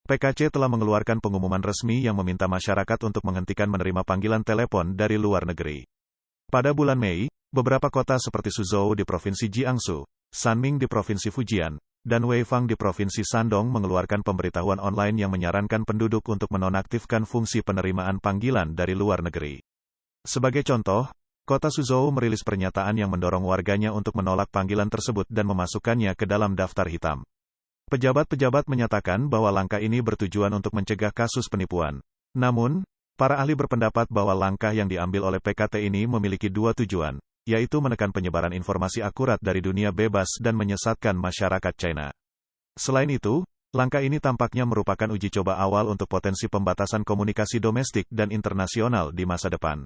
PKC telah mengeluarkan pengumuman resmi yang meminta masyarakat untuk menghentikan menerima panggilan telepon dari luar negeri. Pada bulan Mei, beberapa kota seperti Suzhou di Provinsi Jiangsu, Sanming di Provinsi Fujian, dan Weifang di Provinsi Shandong mengeluarkan pemberitahuan online yang menyarankan penduduk untuk menonaktifkan fungsi penerimaan panggilan dari luar negeri. Sebagai contoh, kota Suzhou merilis pernyataan yang mendorong warganya untuk menolak panggilan tersebut dan memasukkannya ke dalam daftar hitam. Pejabat-pejabat menyatakan bahwa langkah ini bertujuan untuk mencegah kasus penipuan. Namun, para ahli berpendapat bahwa langkah yang diambil oleh PKT ini memiliki dua tujuan, yaitu menekan penyebaran informasi akurat dari dunia bebas dan menyesatkan masyarakat China. Selain itu, langkah ini tampaknya merupakan uji coba awal untuk potensi pembatasan komunikasi domestik dan internasional di masa depan.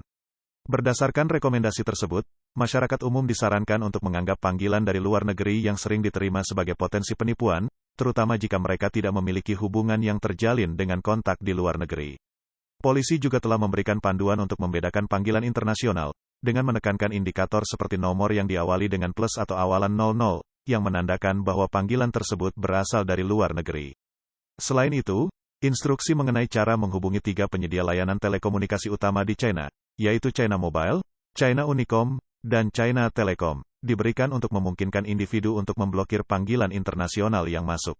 Berdasarkan rekomendasi tersebut, masyarakat umum disarankan untuk menganggap panggilan dari luar negeri yang sering diterima sebagai potensi penipuan, terutama jika mereka tidak memiliki hubungan yang terjalin dengan kontak di luar negeri. Polisi juga telah memberikan panduan untuk membedakan panggilan internasional, dengan menekankan indikator seperti nomor yang diawali dengan plus atau awalan 00, yang menandakan bahwa panggilan tersebut berasal dari luar negeri. Selain itu, instruksi mengenai cara menghubungi 3 penyedia layanan telekomunikasi utama di China, yaitu China Mobile, China Unicom, dan China Telecom, diberikan untuk memungkinkan individu untuk memblokir panggilan internasional yang masuk.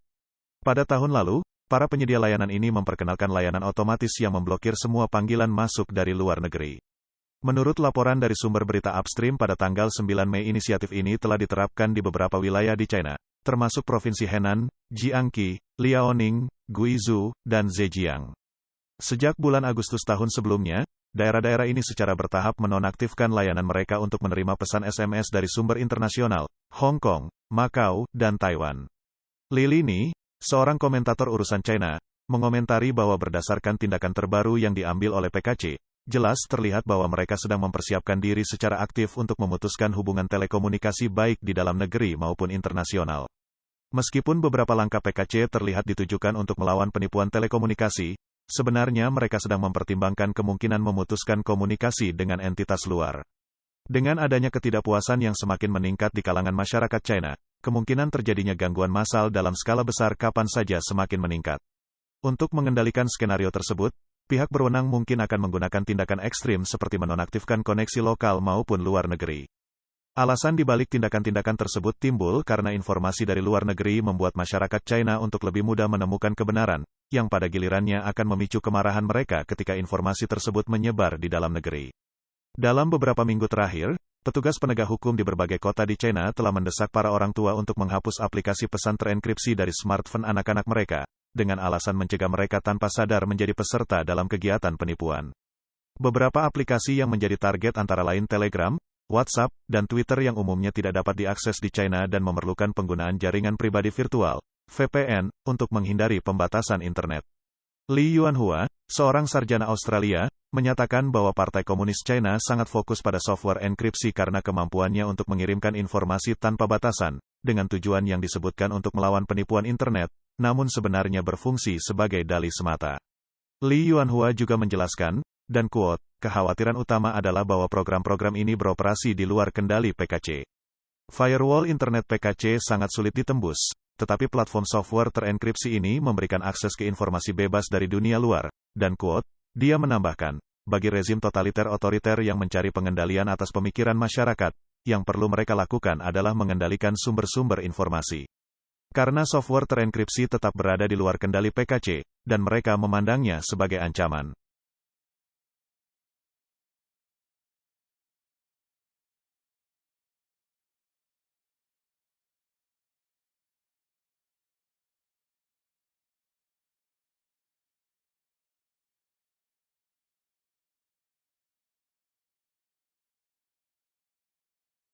Pada tahun lalu, para penyedia layanan ini memperkenalkan layanan otomatis yang memblokir semua panggilan masuk dari luar negeri. Menurut laporan dari sumber berita upstream pada tanggal 9 Mei, inisiatif ini telah diterapkan di beberapa wilayah di China, termasuk Provinsi Henan, Jiangxi, Liaoning, Guizhou, dan Zhejiang. Sejak bulan Agustus tahun sebelumnya, daerah-daerah ini secara bertahap menonaktifkan layanan mereka untuk menerima pesan SMS dari sumber internasional, Hong Kong, Macau, dan Taiwan. Li Lini, seorang komentator urusan China, mengomentari bahwa berdasarkan tindakan terbaru yang diambil oleh PKC, jelas terlihat bahwa mereka sedang mempersiapkan diri secara aktif untuk memutuskan hubungan telekomunikasi baik di dalam negeri maupun internasional. Meskipun beberapa langkah PKC terlihat ditujukan untuk melawan penipuan telekomunikasi, sebenarnya mereka sedang mempertimbangkan kemungkinan memutuskan komunikasi dengan entitas luar. Dengan adanya ketidakpuasan yang semakin meningkat di kalangan masyarakat China, kemungkinan terjadinya gangguan massal dalam skala besar kapan saja semakin meningkat. Untuk mengendalikan skenario tersebut, pihak berwenang mungkin akan menggunakan tindakan ekstrim seperti menonaktifkan koneksi lokal maupun luar negeri. Alasan dibalik tindakan-tindakan tersebut timbul karena informasi dari luar negeri membuat masyarakat China untuk lebih mudah menemukan kebenaran, yang pada gilirannya akan memicu kemarahan mereka ketika informasi tersebut menyebar di dalam negeri. Dalam beberapa minggu terakhir, petugas penegak hukum di berbagai kota di China telah mendesak para orang tua untuk menghapus aplikasi pesan terenkripsi dari smartphone anak-anak mereka, dengan alasan mencegah mereka tanpa sadar menjadi peserta dalam kegiatan penipuan. Beberapa aplikasi yang menjadi target antara lain Telegram, WhatsApp, dan Twitter yang umumnya tidak dapat diakses di China dan memerlukan penggunaan jaringan pribadi virtual, VPN, untuk menghindari pembatasan internet. Li Yuanhua, seorang sarjana Australia, menyatakan bahwa Partai Komunis China sangat fokus pada software enkripsi karena kemampuannya untuk mengirimkan informasi tanpa batasan, dengan tujuan yang disebutkan untuk melawan penipuan internet, namun sebenarnya berfungsi sebagai dalih semata. Li Yuanhua juga menjelaskan, dan quote, kekhawatiran utama adalah bahwa program-program ini beroperasi di luar kendali PKC. Firewall internet PKC sangat sulit ditembus, tetapi platform software terenkripsi ini memberikan akses ke informasi bebas dari dunia luar, dan quote, dia menambahkan, bagi rezim totaliter otoriter yang mencari pengendalian atas pemikiran masyarakat, yang perlu mereka lakukan adalah mengendalikan sumber-sumber informasi. Karena software terenkripsi tetap berada di luar kendali PKC, dan mereka memandangnya sebagai ancaman.